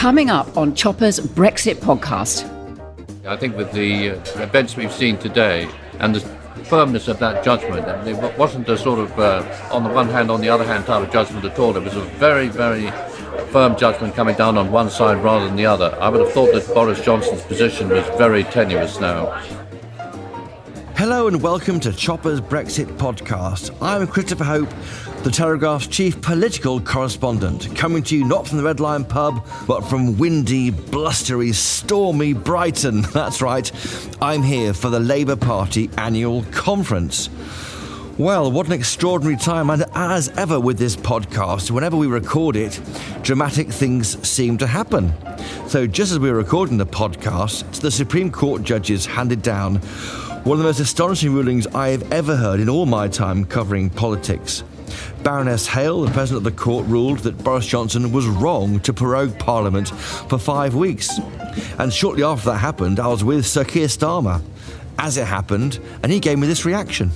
Coming up on Chopper's Brexit podcast. I think with the events we've seen today and the firmness of that judgment, and it wasn't a sort of on the one hand, on the other hand type of judgment at all. It was a very, very firm judgment coming down on one side rather than the other. I would have thought that Boris Johnson's position was very tenuous now. Hello and welcome to Chopper's Brexit podcast. I'm Christopher Hope, the Telegraph's chief political correspondent, coming to you not from the Red Lion pub, but from windy, blustery, stormy Brighton. That's right, I'm here for the Labour Party annual conference. Well, what an extraordinary time, and as ever with this podcast, whenever we record it, dramatic things seem to happen. So just as we were recording the podcast, the Supreme Court judges handed down one of the most astonishing rulings I have ever heard in all my time covering politics. Baroness Hale, the president of the court, ruled that Boris Johnson was wrong to prorogue Parliament for 5 weeks. And shortly after that happened, I was with Sir Keir Starmer, as it happened, and he gave me this reaction.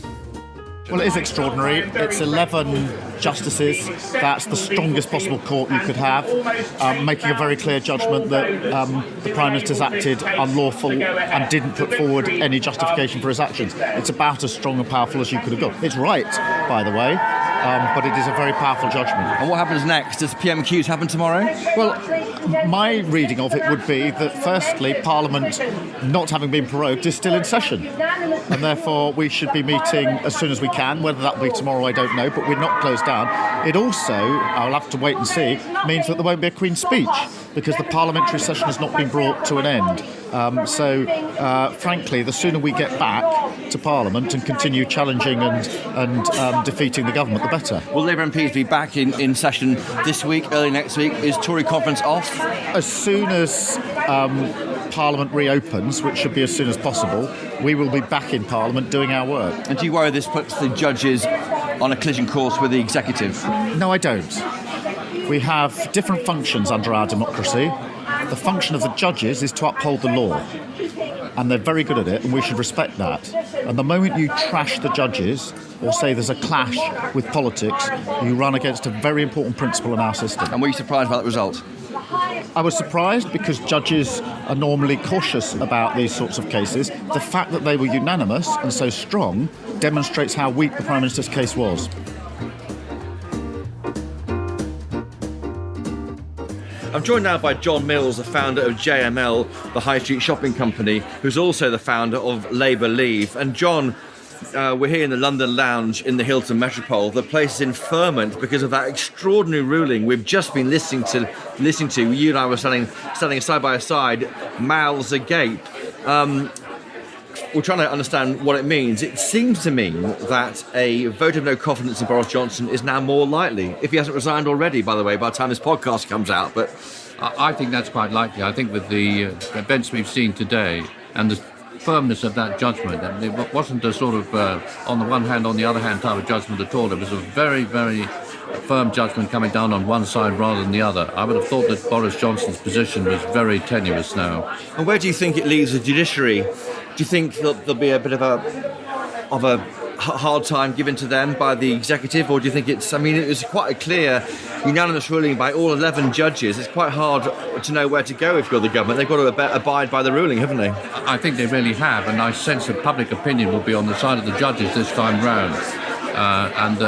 Well, it is extraordinary. It's 11 justices. That's the strongest possible court you could have, making a very clear judgment that the Prime Minister's acted unlawful and didn't put forward any justification for his actions. It's about as strong and powerful as you could have got. It's right, by the way, but it is a very powerful judgment. And what happens next? Does PMQs happen tomorrow? Well, my reading of it would be that, firstly, Parliament, not having been prorogued, is still in session. And therefore, we should be meeting as soon as we can. Whether that will be tomorrow, I don't know, but we're not closed down. It also, I'll have to wait and see, means that there won't be a Queen's speech because the parliamentary session has not been brought to an end. Frankly, the sooner we get back to Parliament and continue challenging and defeating the government, the better. Will Labour MPs be back in session this week, early next week? Is Tory conference off? As soon as Parliament reopens, which should be as soon as possible, we will be back in Parliament doing our work. And do you worry this puts the judges on a collision course with the executive? No, I don't. We have different functions under our democracy. The function of the judges is to uphold the law, and they're very good at it, and we should respect that. And the moment you trash the judges or say there's a clash with politics, you run against a very important principle in our system. And were you surprised by that result? I was surprised because judges are normally cautious about these sorts of cases. The fact that they were unanimous and so strong demonstrates how weak the Prime Minister's case was. I'm joined now by John Mills, the founder of JML, the high street shopping company, who's also the founder of Labour Leave. And John, we're here in the London Lounge in the Hilton Metropole. The place is in ferment because of that extraordinary ruling we've just been listening to. You and I were standing side by side, mouths agape. We're trying to understand what it means. It seems to mean that a vote of no confidence in Boris Johnson is now more likely, if he hasn't resigned already, by the way, by the time this podcast comes out. But I think that's quite likely. I think with the events we've seen today and the firmness of that judgment, and it wasn't a sort of on the one hand, on the other hand type of judgment at all. It was a very, very firm judgment coming down on one side rather than the other. I would have thought that Boris Johnson's position was very tenuous now. And where do you think it leaves the judiciary? Do you think there'll be a bit of a hard time given to them by the executive, or do you think it was quite a clear, unanimous ruling by all 11 judges. It's quite hard to know where to go if you're the government. They've got to abide by the ruling, haven't they? I think they really have, and I sense that public opinion will be on the side of the judges this time round. And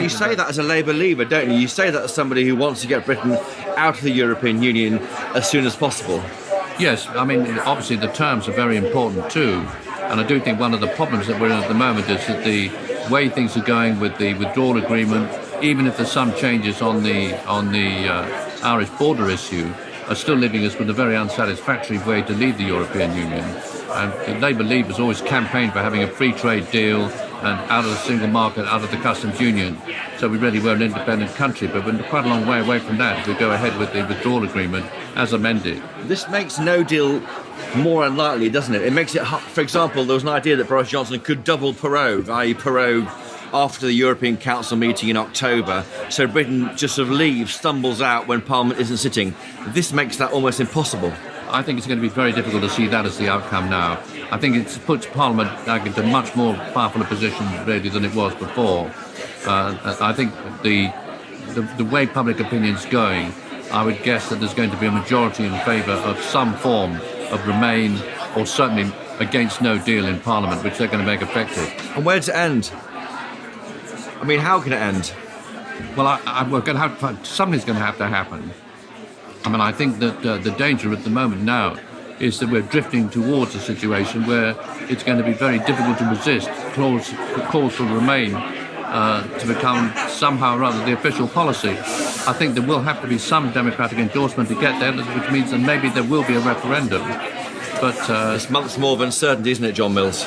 you say that as a Labour leader, don't you? You say that as somebody who wants to get Britain out of the European Union as soon as possible. Yes, I mean, obviously the terms are very important too. And I do think one of the problems that we're in at the moment is that the way things are going with the withdrawal agreement, even if there's some changes on the Irish border issue, are still leaving us with a very unsatisfactory way to leave the European Union. And the Labour Leave has always campaigned for having a free trade deal and out of the single market, out of the customs union. So we really were an independent country, but we're quite a long way away from that if we go ahead with the withdrawal agreement as amended. This makes no deal more unlikely, doesn't it? It makes it, for example, there was an idea that Boris Johnson could double prorogue, i.e. prorogue after the European Council meeting in October, so Britain just sort of leaves, stumbles out when Parliament isn't sitting. This makes that almost impossible. I think it's going to be very difficult to see that as the outcome now. I think it puts Parliament back into a much more powerful a position really than it was before. I think the way public opinion's going, I would guess that there's going to be a majority in favour of some form of Remain, or certainly against no deal in Parliament, which they're going to make effective. And where does it end? I mean, how can it end? Well, we're going to something's going to have to happen. I mean, I think that the danger at the moment now is that we're drifting towards a situation where it's going to be very difficult to resist calls for Remain to become somehow or other the official policy. I think there will have to be some democratic endorsement to get there, which means that maybe there will be a referendum. But it's months more of uncertainty, isn't it, John Mills?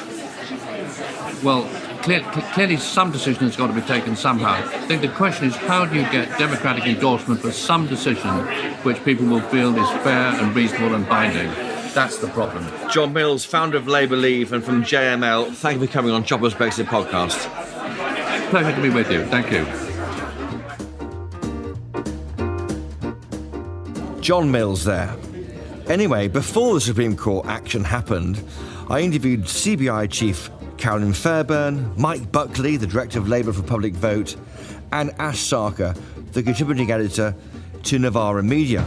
Well, clearly some decision has got to be taken somehow. I think the question is, how do you get democratic endorsement for some decision which people will feel is fair and reasonable and binding? That's the problem. John Mills, founder of Labour Leave and from JML, thank you for coming on Chopper's Brexit podcast. Pleasure to be with you. Thank you. John Mills there. Anyway, before the Supreme Court action happened, I interviewed CBI Chief Carolyn Fairbairn, Mike Buckley, the Director of Labour for Public Vote, and Ash Sarkar, the contributing editor to Novara Media.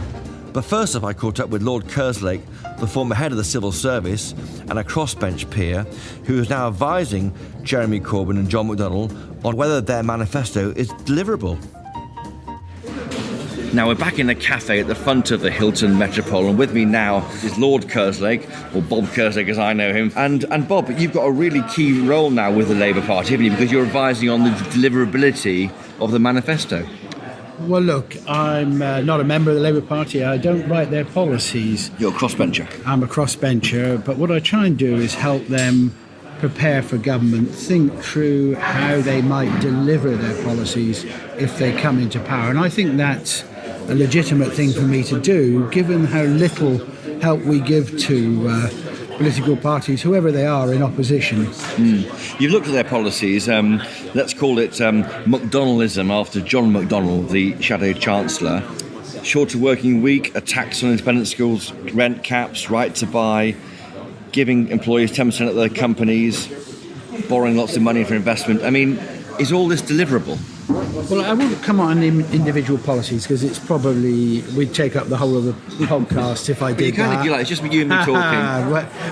But first up, I caught up with Lord Kerslake, the former head of the civil service and a crossbench peer, who is now advising Jeremy Corbyn and John McDonnell on whether their manifesto is deliverable. Now we're back in a cafe at the front of the Hilton Metropole, and with me now is Lord Kerslake, or Bob Kerslake as I know him. And Bob, you've got a really key role now with the Labour Party, haven't you? Because you're advising on the deliverability of the manifesto. Well, look, I'm not a member of the Labour Party. I don't write their policies. You're a crossbencher. I'm a crossbencher, but what I try and do is help them prepare for government, think through how they might deliver their policies if they come into power. And I think that's a legitimate thing for me to do, given how little help we give to political parties, whoever they are, in opposition. You've looked at their policies. Let's call it McDonnellism, after John McDonnell, the shadow chancellor. Shorter working week, a tax on independent schools, rent caps, right to buy, giving employees 10% of their companies, borrowing lots of money for investment. I mean, is all this deliverable? Well, I won't come on individual policies because it's probably, we'd take up the whole of the podcast if I did you that. It's just you and me talking.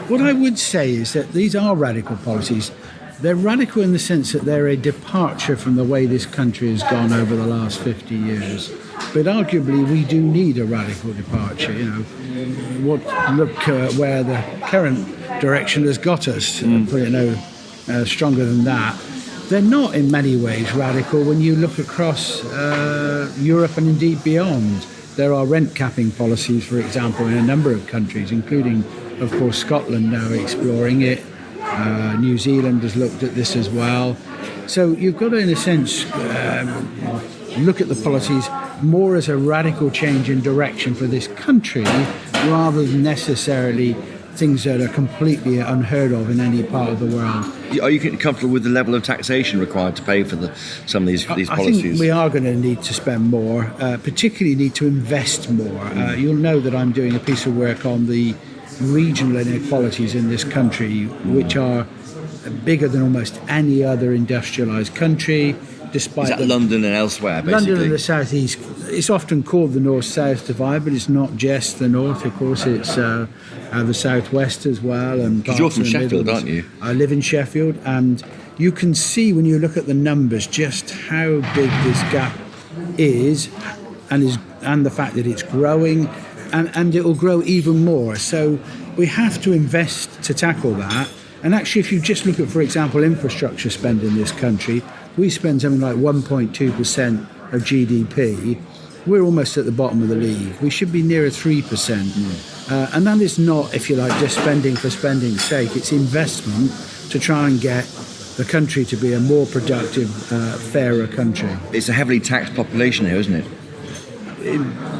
What I would say is that these are radical policies. They're radical in the sense that they're a departure from the way this country has gone over the last 50 years. But arguably, we do need a radical departure. You know, look where the current direction has got us. Put it no stronger than that. They're not in many ways radical when you look across Europe and indeed beyond. There are rent capping policies, for example, in a number of countries, including, of course, Scotland now exploring it. New Zealand has looked at this as well. So you've got to, in a sense, look at the policies more as a radical change in direction for this country rather than necessarily things that are completely unheard of in any part of the world. Are you comfortable with the level of taxation required to pay for some of these policies? I think we are going to need to spend more, particularly need to invest more. You'll know that I'm doing a piece of work on the regional inequalities in this country, which are bigger than almost any other industrialised country. Despite Is that London and elsewhere, basically? London and the South East. It's often called the North-South divide, but it's not just the North. Of course, it's the South West as well. Because you're from Sheffield, aren't you? I live in Sheffield, and you can see when you look at the numbers just how big this gap is, and the fact that it's growing, and it will grow even more. So we have to invest to tackle that. And actually, if you just look at, for example, infrastructure spend in this country, we spend something like 1.2% of GDP. We're almost at the bottom of the league. We should be nearer 3%. And that is not, if you like, just spending for spending's sake. It's investment to try and get the country to be a more productive, fairer country. It's a heavily taxed population here, isn't it?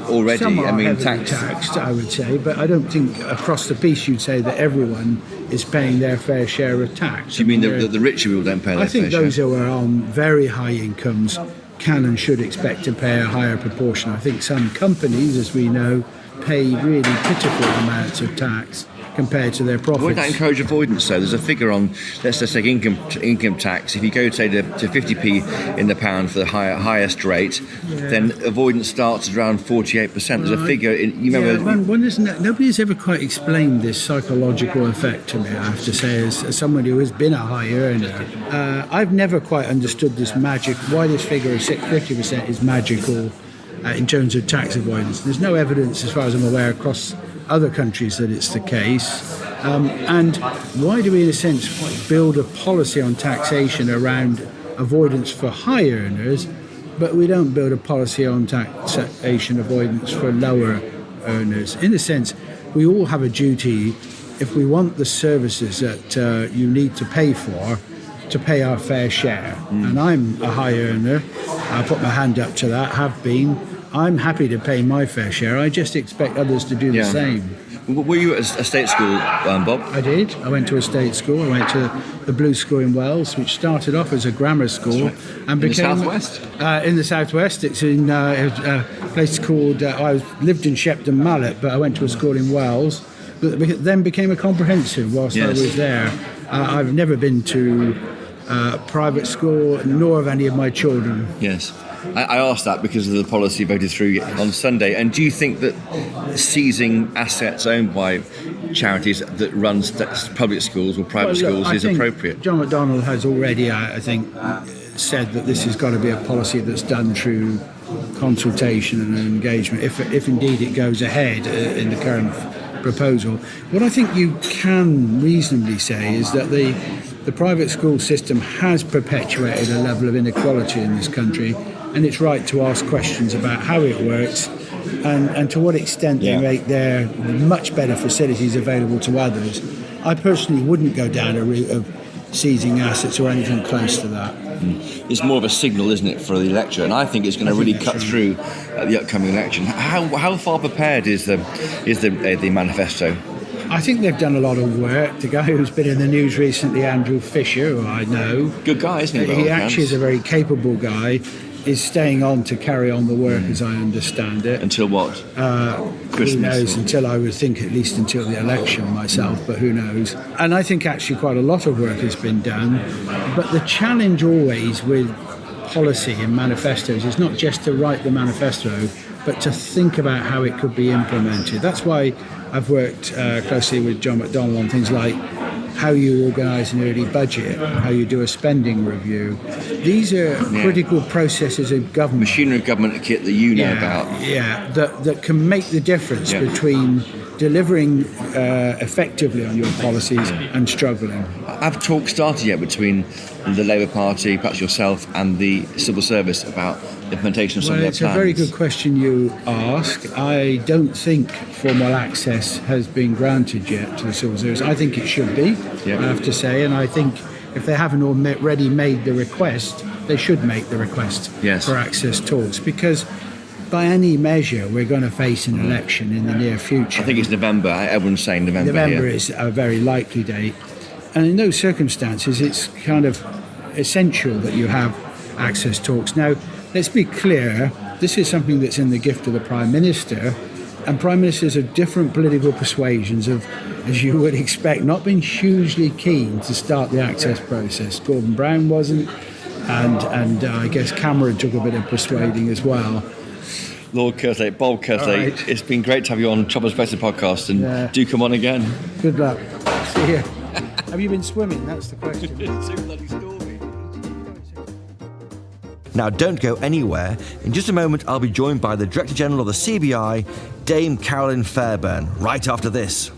Already, Some are heavily taxed, I would say, but I don't think across the piece you'd say that everyone is paying their fair share of tax. You mean the richer people don't pay their fair share? I think those who are on very high incomes can and should expect to pay a higher proportion. I think some companies, as we know, pay really pitiful amounts of tax. compared to their profits. Wouldn't that encourage avoidance, though? There's a figure on, let's just take income tax. If you go, say, to 50p in the pound for the highest rate, then avoidance starts at around 48%. There's a figure, you remember... Nobody's ever quite explained this psychological effect to me, I have to say, as someone who has been a high earner. I've never quite understood this magic, why this figure of 50% is magical in terms of tax avoidance. There's no evidence, as far as I'm aware, across other countries that it's the case. And why do we, in a sense, build a policy on taxation around avoidance for high earners, but we don't build a policy on taxation avoidance for lower earners? In a sense, we all have a duty, if we want the services that you need to pay for, to pay our fair share. And I'm a high earner. I put my hand up to that, have been. I'm happy to pay my fair share. I just expect others to do the same. Were you at a state school, Bob? I did. I went to a state school. I went to the Blue School in Wales, which started off as a grammar school. And became, in the southwest? In the southwest. It's in a place called, I lived in Shepton Mallet, but I went to a school in Wales that then became a comprehensive whilst I was there. I've never been to private school, nor have any of my children. Yes. I asked that because of the policy voted through on Sunday. And do you think that seizing assets owned by charities that runs public schools or private schools is appropriate? John McDonnell has already, I think, said that this has got to be a policy that's done through consultation and engagement, if indeed it goes ahead in the current proposal. What I think you can reasonably say is that the private school system has perpetuated a level of inequality in this country, and it's right to ask questions about how it works and to what extent they make their much better facilities available to others. I personally wouldn't go down a route of seizing assets or anything close to that. It's more of a signal, isn't it, for the electorate? And I think it's going to really cut through the upcoming election. How far prepared is the manifesto? I think they've done a lot of work. The guy who's been in the news recently, Andrew Fisher, who I know, good guy, isn't he? He actually is a very capable guy. Is staying on to carry on the work, as I understand it. Until what? Christmas? Who knows? Until I would think at least until the election myself, but who knows? And I think actually quite a lot of work has been done. But the challenge always with policy and manifestos is not just to write the manifesto, but to think about how it could be implemented. That's why I've worked closely with John McDonnell on things like how you organise an early budget, how you do a spending review. These are critical processes of government. Machinery of government kit that you know about. Yeah, that can make the difference between delivering effectively on your policies and struggling. Have talks started yet between the Labour Party, perhaps yourself, and the civil service about implementation of some of their plans? It's a very good question you ask. I don't think formal access has been granted yet to the civil service. I think it should be, I have to say, and I think if they haven't already made the request, they should make the request for access talks, because by any measure we're going to face an election in the near future. I think it's November. Everyone's saying November. November is a very likely date, and in those circumstances it's kind of essential that you have access talks. Now, let's be clear, this is something that's in the gift of the Prime Minister, and Prime Ministers of different political persuasions have, as you would expect, not been hugely keen to start the access process. Gordon Brown wasn't, and I guess Cameron took a bit of persuading as well. Lord Kerslake, Bob Kerslake, right. It's been great to have you on Chopper's Brexit podcast, and do come on again. Good luck. See you. Have you been swimming? That's the question. It's so bloody stormy. Now, don't go anywhere. In just a moment, I'll be joined by the Director General of the CBI, Dame Carolyn Fairbairn, right after this.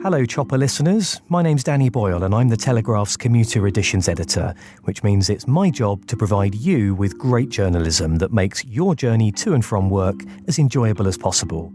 Hello, Chopper listeners. My name's Danny Boyle, and I'm the Telegraph's Commuter Editions editor, which means it's my job to provide you with great journalism that makes your journey to and from work as enjoyable as possible.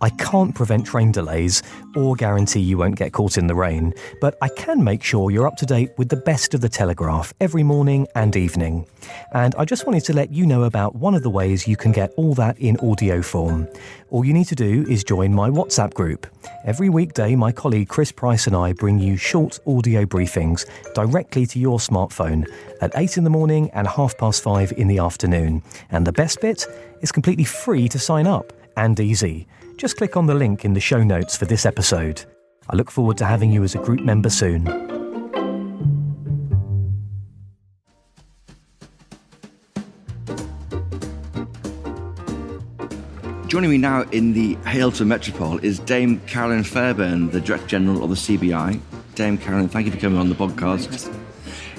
I can't prevent train delays or guarantee you won't get caught in the rain, but I can make sure you're up to date with the best of the Telegraph every morning and evening. And I just wanted to let you know about one of the ways you can get all that in audio form. All you need to do is join my WhatsApp group. Every weekday, my colleague Chris Price and I bring you short audio briefings directly to your smartphone at 8 in the morning and 5:30 in the afternoon. And the best bit? It's completely free to sign up and easy. just click on the link in the show notes for this episode. I look forward to having you as a group member soon. Joining me now in the Hailton Metropole is Dame Carolyn Fairbairn, the Director General of the CBI. Dame Carolyn, thank you for coming on the podcast.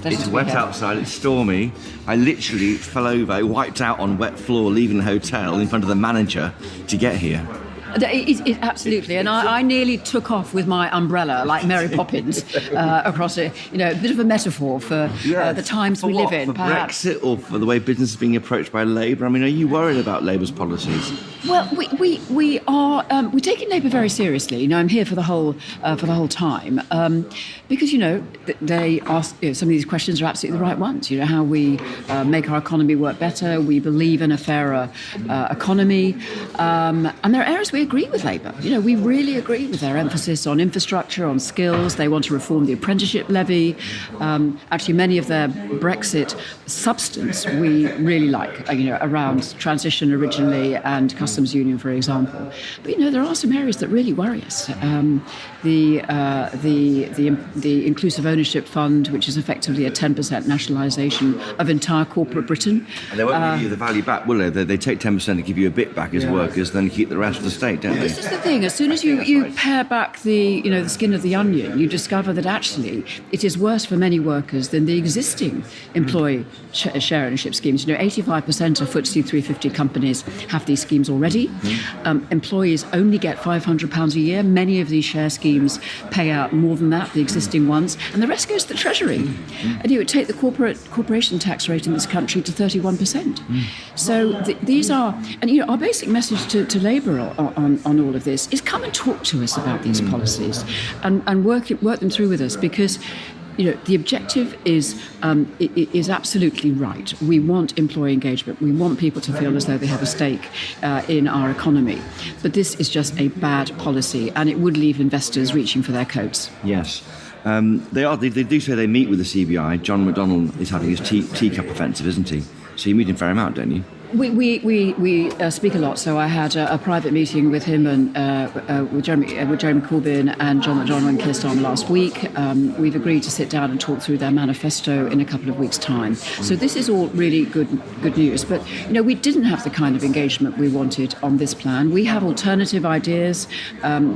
It's wet outside, it's stormy. I literally fell over, I wiped out on wet floor leaving the hotel in front of the manager to get here. Absolutely, and I nearly took off with my umbrella like Mary Poppins across a bit of a metaphor for the times we live in. For perhaps Brexit or for the way business is being approached by Labour? I mean, are you worried about Labour's policies? Well, we are we're taking Labour very seriously. I'm here for the whole time because they ask some of these questions are absolutely the right ones. How we make our economy work better. We believe in a fairer economy, and there are areas we agree with Labour. We really agree with their emphasis on infrastructure, on skills. They want to reform the apprenticeship levy. Actually, many of their Brexit substance we really like. Around transition originally and customs union, for example. But there are some areas that really worry us. The inclusive ownership fund, which is effectively a 10% nationalisation of entire corporate Britain. And they won't give you the value back, will they? They take 10% and give you a bit back as workers, then keep the rest of the state, don't they? This is the thing. As soon as you pare back the skin of the onion, you discover that actually it is worse for many workers than the existing employee share ownership schemes. 85% of FTSE 350 companies have these schemes already. Employees only get £500 a year. Many of these share schemes pay out more than that, the existing ones, and the rest goes to the Treasury. And you would take the corporation tax rate in this country to 31%. So these are, and our basic message to Labour on all of this is come and talk to us about these policies and work them through with us, because the objective is absolutely right. We want employee engagement. We want people to feel as though they have a stake in our economy. But this is just a bad policy, and it would leave investors reaching for their coats. Yes. They do say they meet with the CBI. John McDonnell is having his teacup offensive, isn't he? So you meet him a fair amount, don't you? We speak a lot. So I had a private meeting with him and with Jeremy Corbyn and John McDonnell and Keir Starmer last week. We've agreed to sit down and talk through their manifesto in a couple of weeks' time. So this is all really good news. But we didn't have the kind of engagement we wanted on this plan. We have alternative ideas.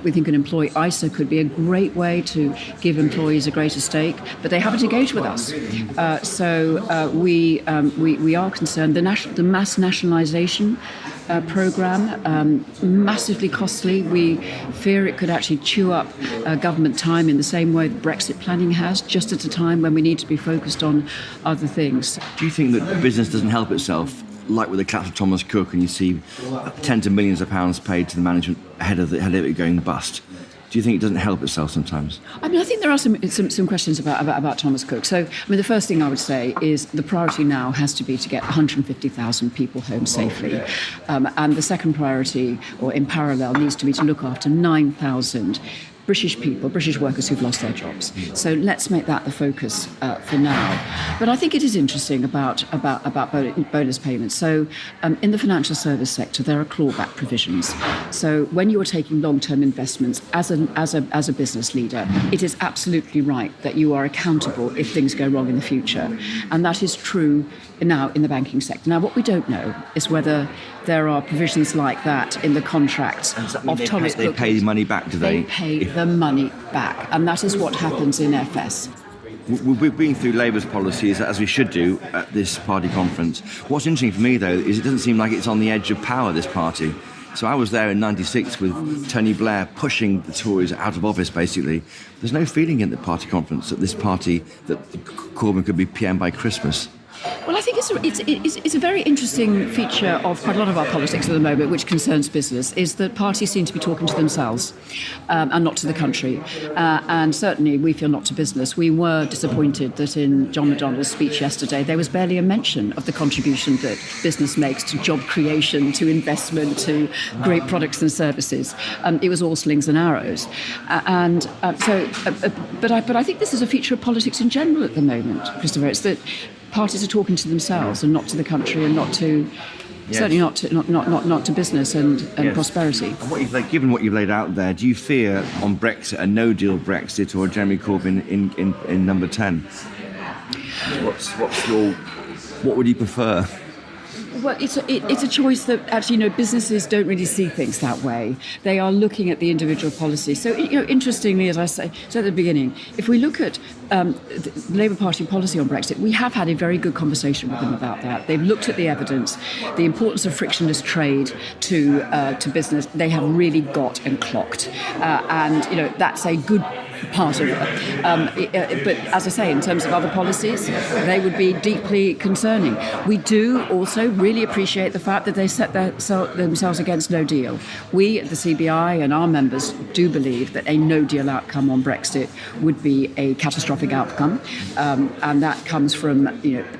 We think an employee ISA could be a great way to give employees a greater stake, but they haven't engaged with us. So we are concerned. The mass nationalisation programme, massively costly. We fear it could actually chew up government time in the same way that Brexit planning has, just at a time when we need to be focused on other things. Do you think that business doesn't help itself, like with the collapse of Thomas Cook, and you see tens of millions of pounds paid to the management ahead of it going bust? Do you think it doesn't help itself sometimes? I think there are some questions about Thomas Cook. So, the first thing I would say is the priority now has to be to get 150,000 people home safely. And the second priority, or in parallel, needs to be to look after 9,000 British workers who've lost their jobs. So let's make that the focus for now. But I think it is interesting about bonus payments. So in the financial service sector, there are clawback provisions. So when you're taking long-term investments as a business leader, it is absolutely right that you are accountable if things go wrong in the future. And that is true now in the banking sector. Now, what we don't know is whether there are provisions like that in the contracts of Thomas Cook. They pay the money back, do they? They pay the money back, and that is what happens in FS. We're been through Labour's policies, as we should do at this party conference. What's interesting for me, though, is it doesn't seem like it's on the edge of power, this party. So I was there in '96 with Tony Blair pushing the Tories out of office, basically. There's no feeling in the party conference that this party, that Corbyn could be PM by Christmas. Well, I think it's a very interesting feature of quite a lot of our politics at the moment, which concerns business, is that parties seem to be talking to themselves and not to the country. And certainly we feel not to business. We were disappointed that in John McDonnell's speech yesterday, there was barely a mention of the contribution that business makes to job creation, to investment, to great products and services. It was all slings and arrows. But I think this is a feature of politics in general at the moment, Christopher. It's that parties are talking to themselves and not to the country and not to Certainly not to business and prosperity. And given what you've laid out there, do you fear on Brexit a no-deal Brexit or a Jeremy Corbyn in number 10? What would you prefer? Well, it's a choice that actually, businesses don't really see things that way. They are looking at the individual policy. So, interestingly, as I said at the beginning, if we look at the Labour Party policy on Brexit, we have had a very good conversation with them about that. They've looked at the evidence, the importance of frictionless trade to business. They have really got and clocked, and that's a good part of it. But as I say, in terms of other policies, they would be deeply concerning. We do also really appreciate the fact that they set themselves against no deal. We at the CBI and our members do believe that a no deal outcome on Brexit would be a catastrophic outcome, and that comes from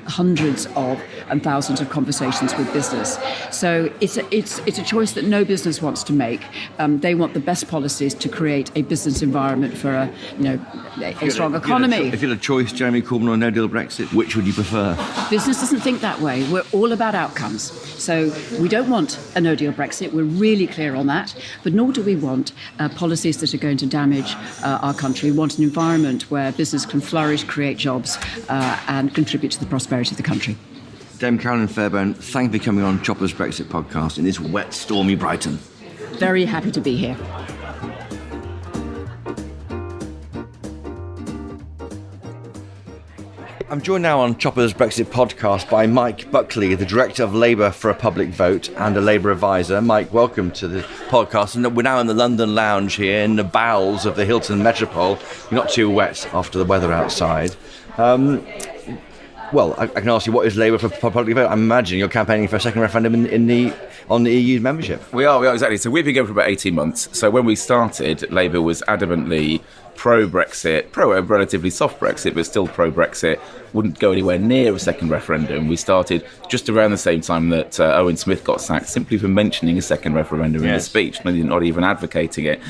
hundreds of and thousands of conversations with business. So it's a choice that no business wants to make. They want the best policies to create a business environment for a strong economy. If you had a choice, Jeremy Corbyn or no deal Brexit, which would you prefer? Business doesn't think that way. We're all about outcomes. So we don't want a no deal Brexit. We're really clear on that. But nor do we want policies that are going to damage our country. We want an environment where business can flourish, create jobs, and contribute to the prosperity of the country. Dame Carolyn Fairbairn, thank you for coming on Chopper's Brexit podcast in this wet, stormy Brighton. Very happy to be here. I'm joined now on Chopper's Brexit podcast by Mike Buckley, the Director of Labour for a Public Vote and a Labour advisor. Mike, welcome to the podcast. And we're now in the London Lounge here in the bowels of the Hilton Metropole. You're not too wet after the weather outside. Well, I can ask you, what is Labour for Public Vote? I'm imagining you're campaigning for a second referendum on the EU membership. We are exactly. So we've been going for about 18 months. So when we started, Labour was adamantly pro-Brexit, relatively soft Brexit, but still pro-Brexit, wouldn't go anywhere near a second referendum. We started just around the same time that Owen Smith got sacked, simply for mentioning a second referendum in his speech, not even advocating it.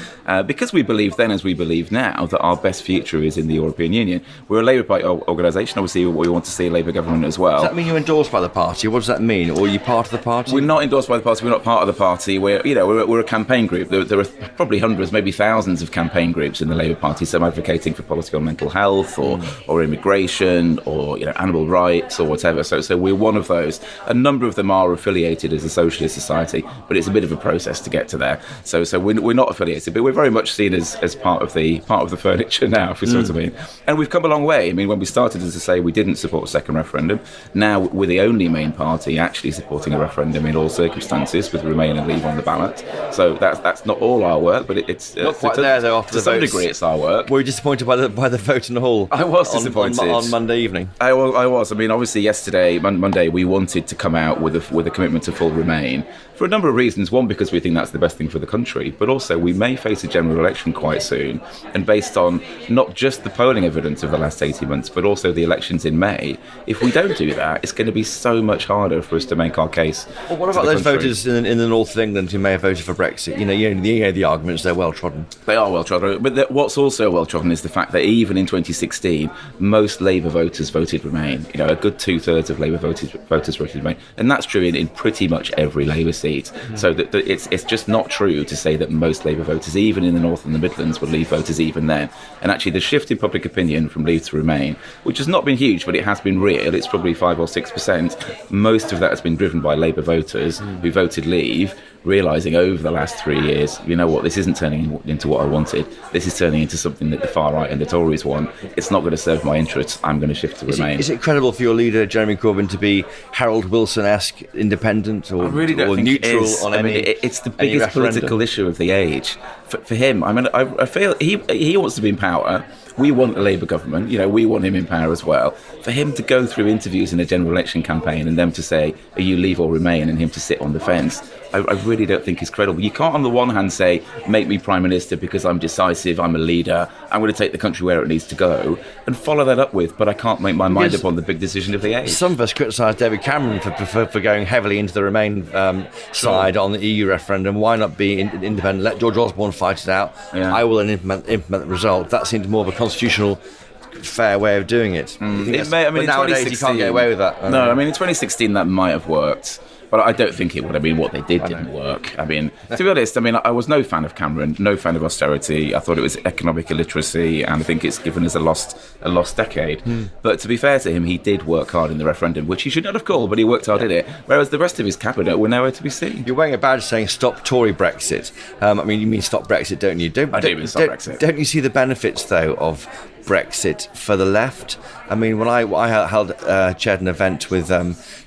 Because we believe then, as we believe now, that our best future is in the European Union. We're a Labour Party organisation. Obviously, we want to see a Labour government as well. Does that mean you're endorsed by the party? What does that mean? Or are you part of the party? We're not endorsed by the party. We're not part of the party. We're a campaign group. There are probably hundreds, maybe thousands of campaign groups in the Labour Party. Some advocating for policy on mental health or immigration or animal rights or whatever. So we're one of those. A number of them are affiliated as a socialist society, but it's a bit of a process to get to there. So we're not affiliated, but we're very much seen as part of the furniture now, if you see what I mean. And we've come a long way. I mean, when we started, as I say, we didn't support a second referendum. Now we're the only main party actually supporting a referendum in all circumstances, with Remain and Leave on the ballot. So that's not all our work, but it's not quite there though. After to some degree, it's our work. Were you disappointed by the vote in the hall? I was disappointed on Monday evening. I was. I mean, obviously, yesterday, Monday, we wanted to come out with a commitment to full Remain for a number of reasons. One, because we think that's the best thing for the country, but also we may face a general election quite soon, and based on not just the polling evidence of the last 18 months, but also the elections in May, if we don't do that, it's going to be so much harder for us to make our case. Well, what about those voters in the north of England who may have voted for Brexit? The arguments, they're well trodden. They are well trodden, but what's also well trodden is the fact that even in 2016, most Labour voters voted Remain. A good 2/3 of Labour voters voted Remain, and that's true in pretty much every Labour seat. So that it's just not true to say that most Labour voters, even in the North and the Midlands, would Leave voters even then. And actually, the shift in public opinion from Leave to Remain, which has not been huge, but it has been real. It's probably 5 or 6%. Most of that has been driven by Labour voters who voted Leave, realising over the last 3 years, this isn't turning into what I wanted. This is turning into something that the far right and the Tories want. It's not going to serve my interests. I'm going to shift to Remain. Is it credible for your leader, Jeremy Corbyn, to be Harold Wilson-esque, independent or neutral on any? It's the biggest political issue of the age. For him, I feel he wants to be in power. We want a Labour government. We want him in power as well. For him to go through interviews in a general election campaign and them to say, are you Leave or Remain, and him to sit on the fence, I really don't think is credible. You can't on the one hand say, make me Prime Minister because I'm decisive, I'm a leader, I'm going to take the country where it needs to go, and follow that up with, but I can't make my mind up on the big decision of the age. Some of us criticise David Cameron for going heavily into the Remain side on the EU referendum. Why not be independent? Let George Osborne fight it out. Yeah. I will implement the result. That seems more of a constitutional fair way of doing it. It may, but nowadays you can't get away with that. No, in 2016 that might have worked. But I don't think it would. I mean, what they didn't work. I mean, to be honest, I was no fan of Cameron, no fan of austerity. I thought it was economic illiteracy, and I think it's given us a lost decade. But to be fair to him, he did work hard in the referendum, which he should not have called, but he worked hard in it. Whereas the rest of his cabinet were nowhere to be seen. You're wearing a badge saying "Stop Tory Brexit." You mean stop Brexit, don't you? I do mean stop Brexit. Don't you see the benefits though of Brexit for the left? I mean, when I chaired an event with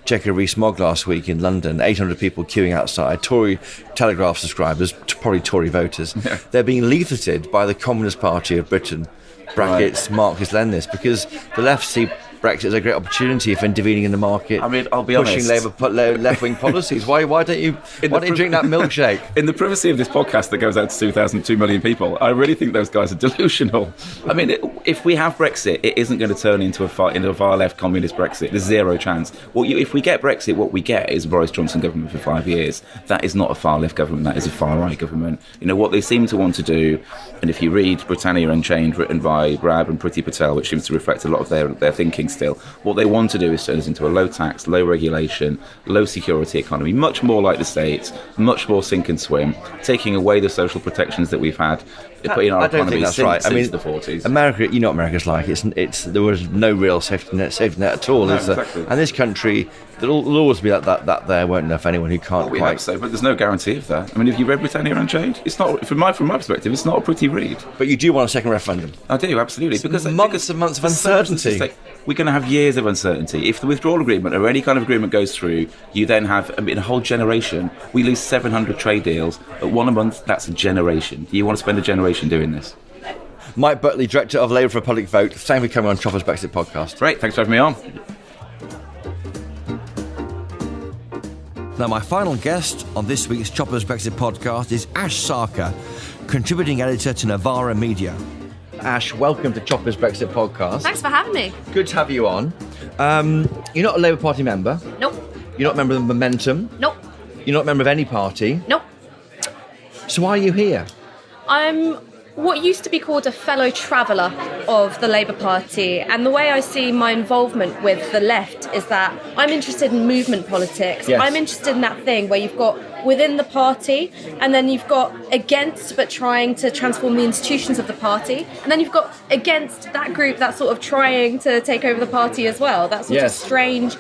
Jacob Rees-Mogg last week in London, 800 people queuing outside, Tory Telegraph subscribers, probably Tory voters. Yeah. They're being leafleted by the Communist Party of Britain, brackets Marxist-Leninists, because the left see Brexit as a great opportunity for intervening in the market. I mean, I'll be pushing honest. Labour left-wing policies. Why don't you drink that milkshake? In the privacy of this podcast that goes out to 2 million people, I really think those guys are delusional. I mean, if we have Brexit, it isn't going to turn into a far left communist Brexit. There's zero chance. If we get Brexit, what we get is a Boris Johnson government for 5 years. That is not a far left government. That is a far right government. What they seem to want to do, and if you read Britannia Unchained, written by Brab and Priti Patel, which seems to reflect a lot of their thinking still, what they want to do is turn us into a low tax, low regulation, low security economy, much more like the States, much more sink and swim, taking away the social protections that we've had in our economy since the 40s. America, you know what America's like. There was no real safety net at all. No, exactly. And this country, there'll always be that there won't enough anyone who can't we quite. Hope so, but there's no guarantee of that. I mean, if you read Britannia Unchained, it's not, from my perspective, it's not a pretty read. But you do want a second referendum. I do, absolutely, because months and months of uncertainty. We're going to have years of uncertainty. If the withdrawal agreement or any kind of agreement goes through, you then have a whole generation. We lose 700 trade deals at one a month. That's a generation. Do you want to spend a generation doing this? Mike Buckley, Director of Labour for a Public Vote. Thank you for coming on Chopper's Brexit podcast. Great, thanks for having me on. Now, my final guest on this week's Chopper's Brexit podcast is Ash Sarkar, contributing editor to Novara Media. Ash, welcome to Chopper's Brexit podcast. Thanks for having me. Good to have you on. You're not a Labour Party member. Nope. You're not a member of the Momentum. Nope. You're not a member of any party. Nope. So why are you here? I'm what used to be called a fellow traveller of the Labour Party, and the way I see my involvement with the left is that I'm interested in movement politics. Yes. I'm interested in that thing where you've got within the party, and then you've got against but trying to transform the institutions of the party, and then you've got against that group that's sort of trying to take over the party as well. That sort of strange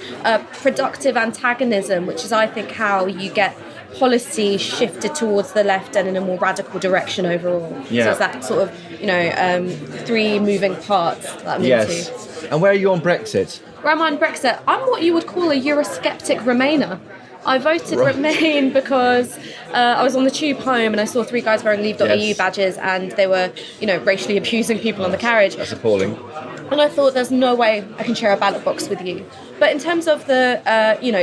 productive antagonism, which is I think how you get policy shifted towards the left and in a more radical direction overall. Yeah. So it's that sort of, three moving parts that I'm into. And where are you on Brexit? Where am I on Brexit? I'm what you would call a Eurosceptic Remainer. I voted Remain because I was on the tube home and I saw three guys wearing Leave.eu badges and they were, racially abusing people on the carriage. That's appalling. And I thought, there's no way I can share a ballot box with you. But in terms of the,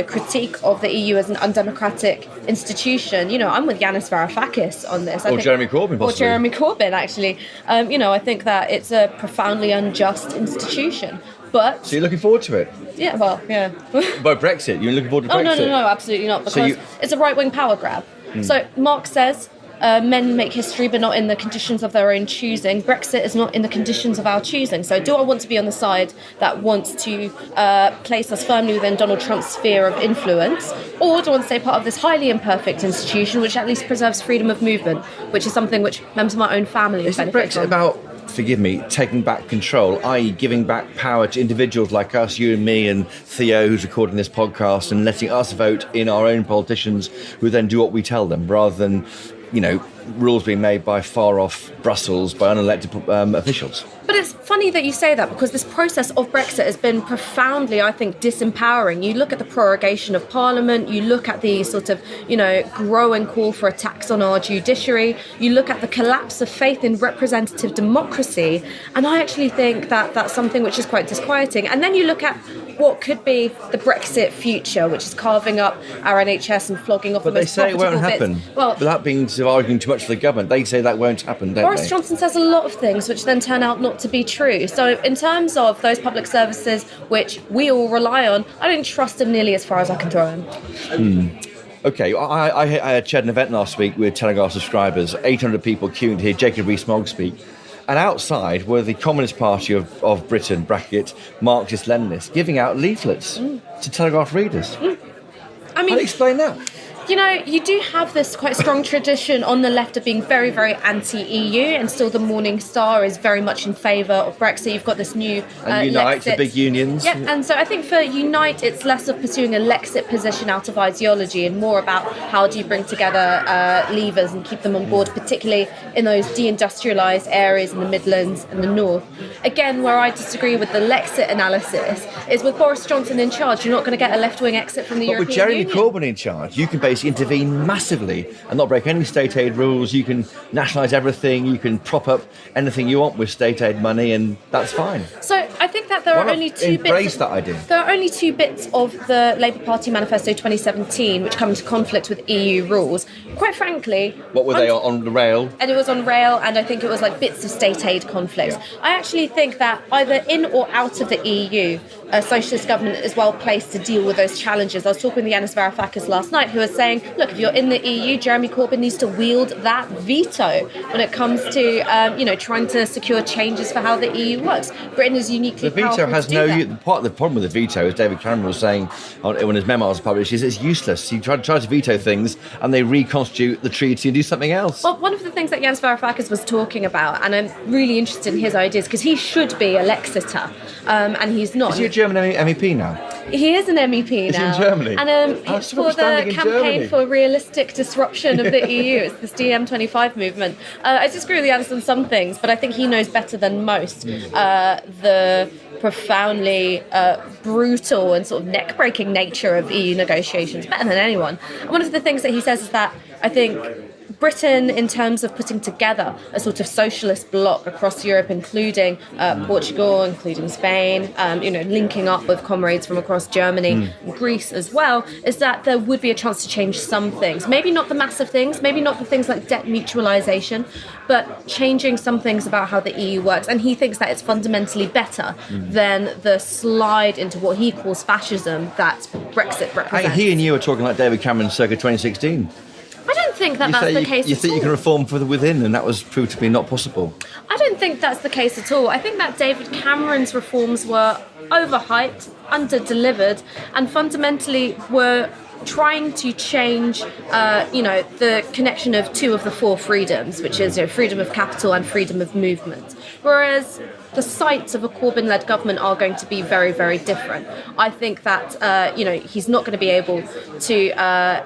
critique of the EU as an undemocratic institution, I'm with Yanis Varoufakis on this. Jeremy Corbyn, possibly. Or Jeremy Corbyn, actually. I think that it's a profoundly unjust institution. But so you're looking forward to it? Yeah, well, yeah. By Brexit? You're looking forward to Brexit? No, absolutely not. Because it's a right-wing power grab. So Marx says men make history, but not in the conditions of their own choosing. Brexit is not in the conditions of our choosing. So do I want to be on the side that wants to place us firmly within Donald Trump's sphere of influence? Or do I want to stay part of this highly imperfect institution, which at least preserves freedom of movement, which is something which members of my own family benefit from? Is Brexit about, forgive me, taking back control, i.e. giving back power to individuals like us, you and me and Theo, who's recording this podcast, and letting us vote in our own politicians who then do what we tell them, rather than, rules being made by far-off Brussels, by unelected officials? But it's funny that you say that, because this process of Brexit has been profoundly, I think, disempowering. You look at the prorogation of Parliament, you look at the sort of, growing call for attacks on our judiciary, you look at the collapse of faith in representative democracy, and I actually think that that's something which is quite disquieting. And then you look at what could be the Brexit future, which is carving up our NHS and flogging off the most profitable bits. But they say it won't happen. Well, without being sort of arguing too much for the government, they say that won't happen, don't they? Boris Johnson says a lot of things which then turn out not to be true. So in terms of those public services which we all rely on, I don't trust him nearly as far as I can throw him. Okay, I chaired an event last week with Telegraph subscribers, 800 people queuing to hear Jacob Rees-Mogg speak. And outside were the Communist Party of Britain, bracket, Marxist-Leninists, giving out leaflets to Telegraph readers. I mean, how do you explain that? You know, you do have this quite strong tradition on the left of being very, very anti-EU, and still the Morning Star is very much in favour of Brexit. You've got this new and Unite, Lexit. the big unions. Yeah, and so I think for Unite, it's less of pursuing a Lexit position out of ideology and more about how do you bring together levers and keep them on board, particularly in those deindustrialised areas in the Midlands and the North. Again, where I disagree with the Lexit analysis is with Boris Johnson in charge, you're not going to get a left-wing exit from the But European with Jeremy Union. Corbyn in charge, you can basically intervene massively and not break any state aid rules. You can nationalise everything. You can prop up anything you want with state aid money, and that's fine. So I think that there Why are not only two embrace bits. that idea? There are only two bits of the Labour Party manifesto 2017 which come into conflict with EU rules. Quite frankly, What were they on the rail? and it was on rail, and I think it was like bits of state aid conflicts. I actually think that either in or out of the EU, a socialist government is well placed to deal with those challenges. I was talking with Yanis Varoufakis last night, who was saying, look, if you're in the EU, Jeremy Corbyn needs to wield that veto when it comes to, trying to secure changes for how the EU works. Britain is uniquely The veto powerful has to do no. that. Part of the problem with the veto, as David Cameron was saying when his memoirs were published, is it's useless. You try to veto things, and they reconstitute the treaty and do something else. Well, one of the things that Yanis Varoufakis was talking about, and I'm really interested in his ideas, because he should be a Lexiter, and he's not. Is he a German MEP now? He is an MEP Is he now. in Germany? And Oh, it's so for much standing the in campaign Germany. for realistic disruption of the EU. It's this DiEM25 movement. I disagree with Yanis on some things, but I think he knows better than most the profoundly brutal and sort of neck-breaking nature of EU negotiations, better than anyone. And one of the things that he says is that I think Britain, in terms of putting together a sort of socialist bloc across Europe, including Portugal, including Spain, linking up with comrades from across Germany and Greece as well, is that there would be a chance to change some things. Maybe not the massive things, maybe not the things like debt mutualisation, but changing some things about how the EU works. And he thinks that it's fundamentally better than the slide into what he calls fascism that Brexit represents. He and you are talking like David Cameron circa 2016. I don't think that that's the case You at think you all. can reform from within, and that was proved to be not possible. I don't think that's the case at all. I think that David Cameron's reforms were overhyped, under-delivered, and fundamentally were trying to change, the connection of two of the four freedoms, which is freedom of capital and freedom of movement. Whereas the sights of a Corbyn-led government are going to be very, very different. I think that, he's not going to be able to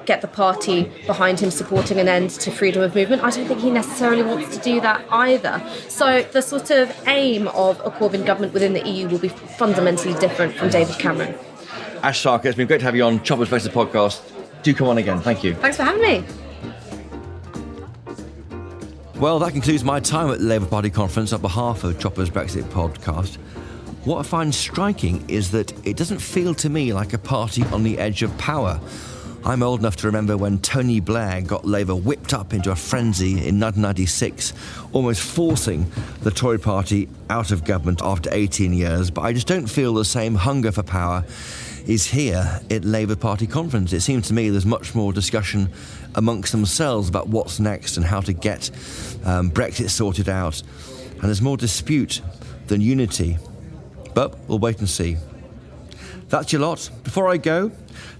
get the party behind him supporting an end to freedom of movement. I don't think he necessarily wants to do that either. So the sort of aim of a Corbyn government within the EU will be fundamentally different from David Cameron. Ash Sarkar, it's been great to have you on Choppers Brexit podcast. Do come on again. Thank you. Thanks for having me. Well, that concludes my time at the Labour Party conference on behalf of Choppers Brexit podcast. What I find striking is that it doesn't feel to me like a party on the edge of power. I'm old enough to remember when Tony Blair got Labour whipped up into a frenzy in 1996, almost forcing the Tory party out of government after 18 years, but I just don't feel the same hunger for power is here at Labour Party conference. It seems to me there's much more discussion amongst themselves about what's next and how to get Brexit sorted out, and there's more dispute than unity. But we'll wait and see. That's your lot. Before I go,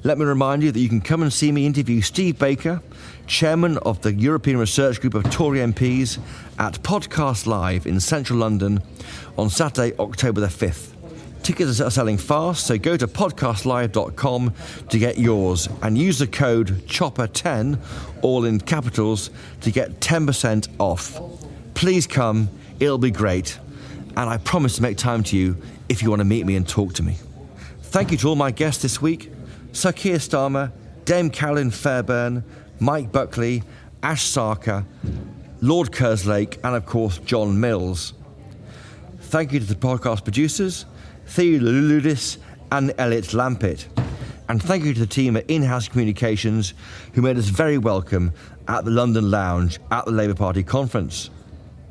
let me remind you that you can come and see me interview Steve Baker, chairman of the European Research Group of Tory MPs, at Podcast Live in central London on Saturday, October the 5th. Tickets are selling fast, so go to podcastlive.com to get yours and use the code CHOPPER10, all in capitals, to get 10% off. Please come, it'll be great, and I promise to make time to you if you want to meet me and talk to me. Thank you to all my guests this week: Sir Keir Starmer, Dame Carolyn Fairbairn, Mike Buckley, Ash Sarkar, Lord Kerslake, and of course John Mills. Thank you to the podcast producers, Theo Luludis and Elliot Lampett. And thank you to the team at In-House Communications who made us very welcome at the London Lounge at the Labour Party conference.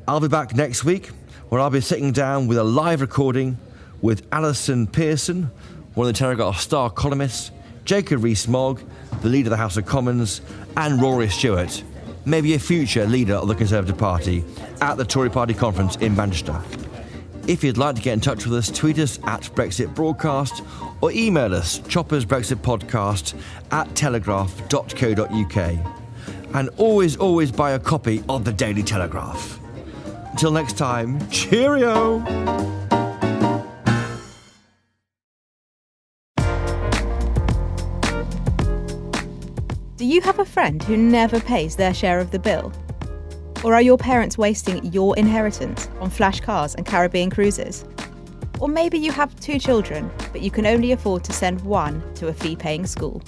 I'll be back next week where I'll be sitting down with a live recording with Alison Pearson, one of the Telegraph star columnists, Jacob Rees-Mogg, the leader of the House of Commons, and Rory Stewart, maybe a future leader of the Conservative Party, at the Tory Party conference in Manchester. If you'd like to get in touch with us, tweet us at Brexit Broadcast or email us choppersbrexitpodcast@telegraph.co.uk. And always buy a copy of the Daily Telegraph. Until next time, cheerio! Do you have a friend who never pays their share of the bill? Or are your parents wasting your inheritance on flash cars and Caribbean cruises? Or maybe you have 2 children, but you can only afford to send one to a fee-paying school.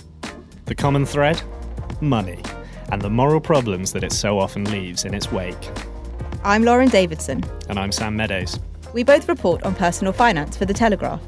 The common thread? Money, and the moral problems that it so often leaves in its wake. I'm Lauren Davidson. And I'm Sam Meadows. We both report on personal finance for The Telegraph.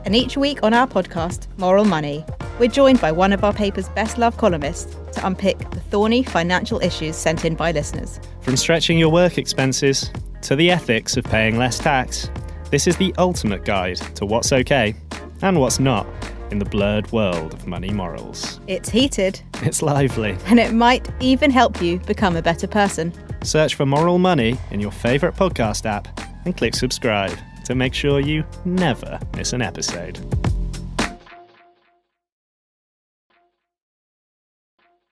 And each week on our podcast, Moral Money, we're joined by one of our paper's best-loved columnists to unpick the thorny financial issues sent in by listeners. From stretching your work expenses to the ethics of paying less tax, this is the ultimate guide to what's okay and what's not in the blurred world of money morals. It's heated. It's lively. And it might even help you become a better person. Search for Moral Money in your favourite podcast app and click subscribe to make sure you never miss an episode.